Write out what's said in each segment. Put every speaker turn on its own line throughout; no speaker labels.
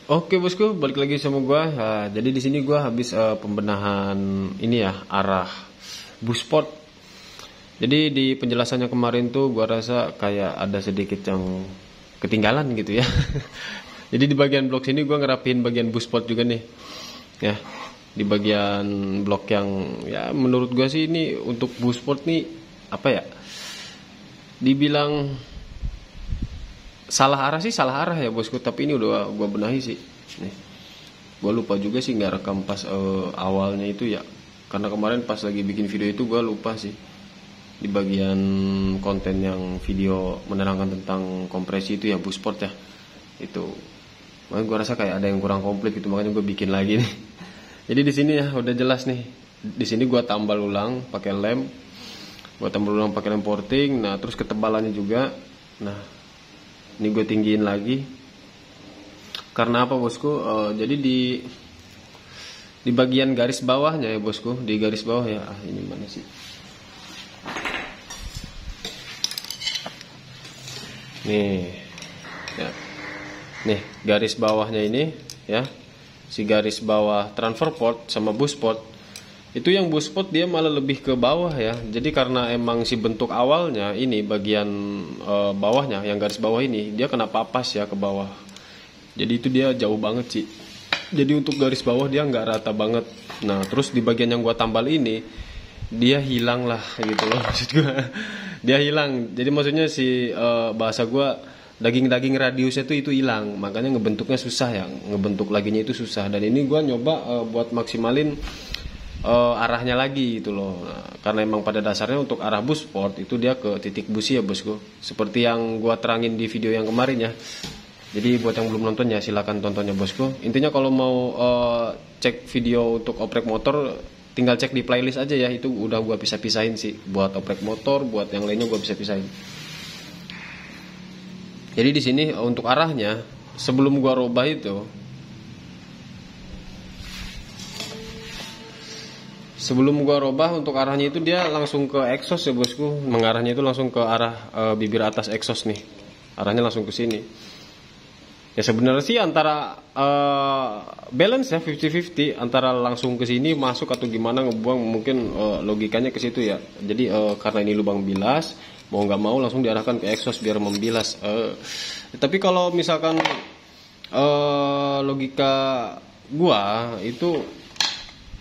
Oke bosku, balik lagi sama gua. Jadi di sini gua habis pembenahan ini ya, arah busport. Jadi di penjelasannya kemarin tuh gua rasa kayak ada sedikit yang ketinggalan gitu ya. Jadi di bagian blok sini gua ngerapiin bagian busport juga nih. Ya. Di bagian blok yang ya menurut gua sih ini untuk busport nih apa ya? Dibilang salah arah sih salah arah ya bosku, tapi ini udah gua benahi sih nih. Gua lupa juga sih nggak rekam pas awalnya itu ya, karena kemarin pas lagi bikin video itu gua lupa sih di bagian konten yang video menerangkan tentang kompresi itu ya busport ya itu. Makanya gua rasa kayak ada yang kurang komplit gitu, makanya gua bikin lagi nih. Jadi di sini ya udah jelas nih, di sini gua tambal ulang pakai lem, porting. Nah terus ketebalannya juga, nah ini gue tinggiin lagi. Karena apa bosku? Jadi di bagian garis bawahnya ya bosku, di garis bawah ya. Ini mana sih? Nih, ya. Nih garis bawahnya ini ya. Si garis bawah transfer port sama busport. Itu yang busport dia malah lebih ke bawah ya. Jadi karena emang si bentuk awalnya ini bagian bawahnya yang garis bawah ini dia kena papas ya ke bawah. Jadi itu dia jauh banget sih. Jadi untuk garis bawah dia nggak rata banget. Nah terus di bagian yang gua tambal ini dia hilang lah gitu loh maksud gua. Dia hilang. Jadi maksudnya si bahasa gua daging-daging radiusnya itu hilang. Makanya ngebentuknya susah ya. Ngebentuk laginya itu susah. Dan ini gua nyoba buat maksimalin arahnya lagi gitu loh. Nah, karena emang pada dasarnya untuk arah busport itu dia ke titik busi ya bosku, seperti yang gua terangin di video yang kemarin ya. Jadi buat yang belum nonton ya silakan tontonnya bosku. Intinya kalau mau cek video untuk oprek motor tinggal cek di playlist aja ya, itu udah gua pisah-pisahin sih. Buat oprek motor, buat yang lainnya gua pisah-pisahin. Jadi di sini untuk arahnya sebelum gua robah itu, sebelum gua robah untuk arahnya itu dia langsung ke exhaust ya bosku. Mengarahnya itu langsung ke arah bibir atas exhaust nih. Arahnya langsung ke sini. Ya sebenarnya sih antara balance ya 50-50 antara langsung ke sini masuk atau gimana ngebuang, mungkin logikanya ke situ ya. Jadi karena ini lubang bilas, mau nggak mau langsung diarahkan ke exhaust biar membilas. Tapi kalau misalkan logika gua itu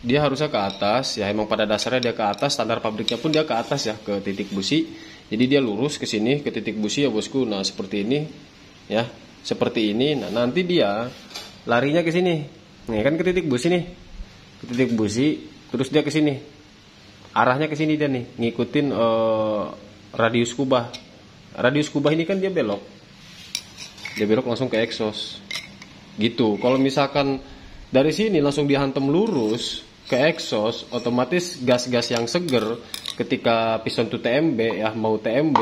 dia harusnya ke atas ya, emang pada dasarnya dia ke atas, standar pabriknya pun dia ke atas ya, ke titik busi. Jadi dia lurus ke sini ke titik busi ya bosku. Nah seperti ini ya, seperti ini. Nah nanti dia larinya ke sini nih kan, ke titik busi nih, ke titik busi, terus dia ke sini, arahnya ke sini dia nih ngikutin radius kubah. Radius kubah ini kan dia belok langsung ke exhaust gitu. Kalau misalkan dari sini langsung dihantam lurus ke exhaust, otomatis gas-gas yang seger ketika piston to TMB ya, mau TMB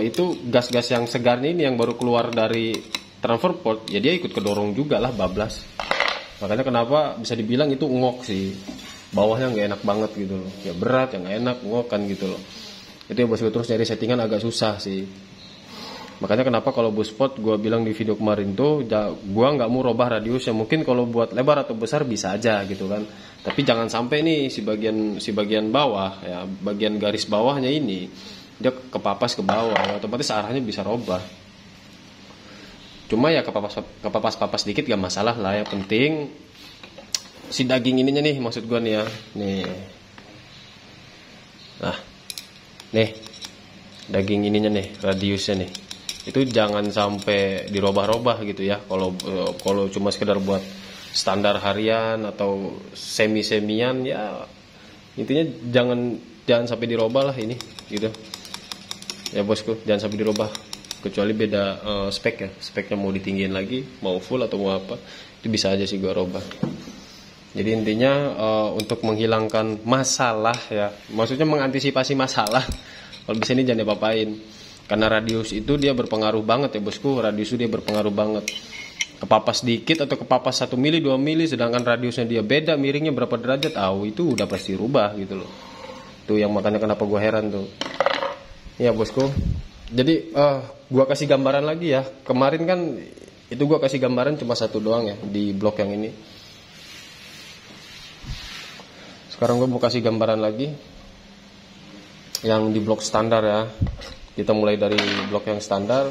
itu gas-gas yang segarnya ini yang baru keluar dari transfer port ya, dia ikut kedorong juga lah, bablas. Makanya kenapa bisa dibilang itu ngok sih, bawahnya nggak enak banget gitu loh ya, berat yang nggak enak, ngok kan gitu loh. Itu ya bosku, terus nyari settingan agak susah sih. Makanya kenapa kalau busport gue bilang di video kemarin tuh gue nggak mau robah radiusnya. Mungkin kalau buat lebar atau besar bisa aja gitu kan, tapi jangan sampai nih si bagian bawah ya, bagian garis bawahnya ini dia kepapas ke bawah ya, otomatis arahnya bisa robah. Cuma ya kepapas dikit gak masalah lah, yang penting si daging ininya nih, maksud gue nih ya, nih nah nih daging ininya nih, radiusnya nih, itu jangan sampai dirobah-robah gitu ya. Kalau cuma sekedar buat standar harian atau semi-semian ya, intinya jangan sampai dirobah lah ini gitu ya bosku, jangan sampai dirobah. Kecuali beda spek ya, speknya mau ditinggiin lagi, mau full atau mau apa, itu bisa aja sih gua robah. Jadi intinya untuk menghilangkan masalah ya, maksudnya mengantisipasi masalah, kalau bisa ini jangan diapa-apain. Karena radius itu dia berpengaruh banget ya bosku, radius itu dia berpengaruh banget. Kepapas dikit atau kepapas 1 mili 2 mili, sedangkan radiusnya dia beda miringnya berapa derajat, itu udah pasti rubah gitu loh. Tuh yang makanya kenapa gua heran tuh ya bosku. Jadi gua kasih gambaran lagi ya. Kemarin kan Itu gua kasih gambaran cuma satu doang ya di blok yang ini. Sekarang gua mau kasih gambaran lagi yang di blok standar ya. Kita mulai dari blok yang standar.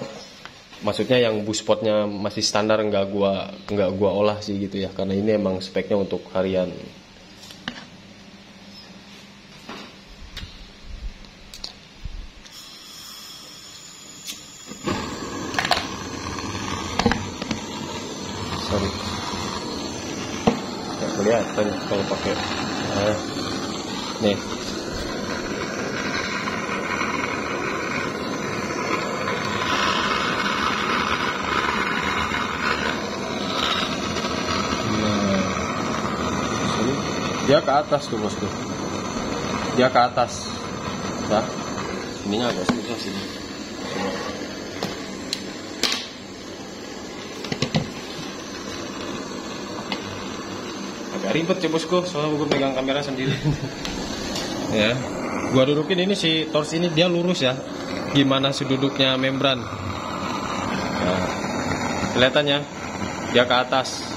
Maksudnya yang bus spotnya masih standar, nggak gua olah sih gitu ya, karena ini emang speknya untuk harian. Sorry, nggak kelihatan kalau pakai. Nih. Dia ke atas tuh bosku, dia ke atas ya. Ininya agak susah sih. Agak ribet ya bosku, soalnya gue pegang kamera sendiri. Ya, gua dudukin ini si torch ini, dia lurus ya. Gimana sih duduknya membran? Nah, kelihatannya dia ke atas,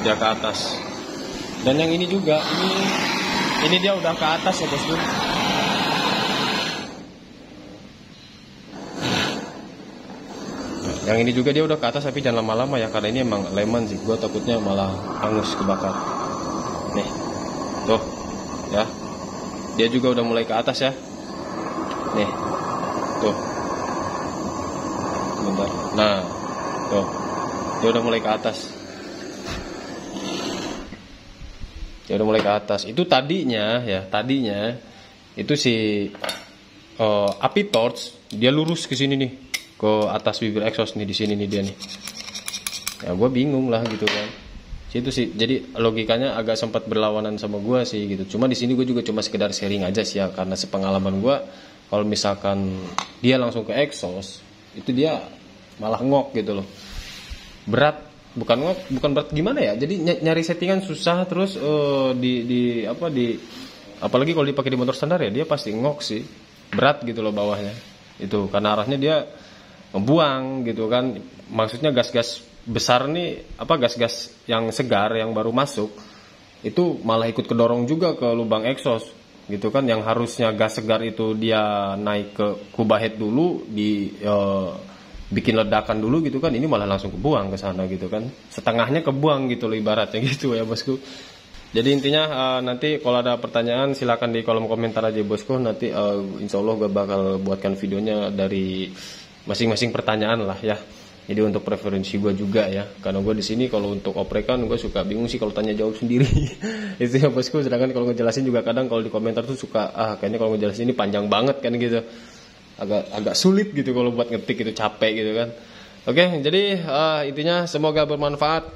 dia ke atas. Dan yang ini juga, ini dia udah ke atas ya bosku. Yang ini juga dia udah ke atas, tapi jangan lama-lama ya, karena ini emang leman sih. Gua takutnya malah hangus kebakar. Nih, tuh, ya. Dia juga udah mulai ke atas ya. Nih, tuh. Bentar. Nah, tuh, dia udah mulai ke atas. Ya udah mulai ke atas. Itu tadinya itu si api torch dia lurus ke sini nih, ke atas bibir exhaust nih, di sini nih dia nih. Ya gue bingung lah gitu kan. Itu sih, jadi logikanya agak sempat berlawanan sama gue sih gitu. Cuma di sini gue juga cuma sekedar sharing aja sih ya, karena sepengalaman gue kalau misalkan dia langsung ke exhaust itu dia malah ngok gitu loh. Berat. Bukan berat gimana ya, jadi nyari settingan susah, terus apalagi kalau dipakai di motor standar ya, dia pasti ngok sih, berat gitu loh bawahnya itu, karena arahnya dia ngebuang gitu kan. Maksudnya gas-gas besar nih, gas-gas yang segar yang baru masuk itu malah ikut kedorong juga ke lubang exhaust gitu kan. Yang harusnya gas segar itu dia naik ke kubahead dulu, bikin ledakan dulu gitu kan, ini malah langsung kebuang ke sana gitu kan, setengahnya kebuang gitu loh ibaratnya gitu ya bosku. Jadi intinya nanti kalau ada pertanyaan silakan di kolom komentar aja bosku, nanti insya Allah gue bakal buatkan videonya dari masing-masing pertanyaan lah ya. Jadi untuk preferensi gue juga ya, karena gue di sini kalau untuk oprekan gue suka bingung sih kalau tanya jawab sendiri. Itu ya bosku. Sedangkan kalau ngejelasin juga kadang kalau di komentar tuh suka kayaknya kalau ngejelasin ini panjang banget kan gitu, agak sulit gitu kalau buat ngetik, itu capek gitu kan. Oke, jadi intinya semoga bermanfaat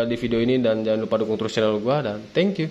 di video ini, dan jangan lupa dukung terus channel gua, dan thank you.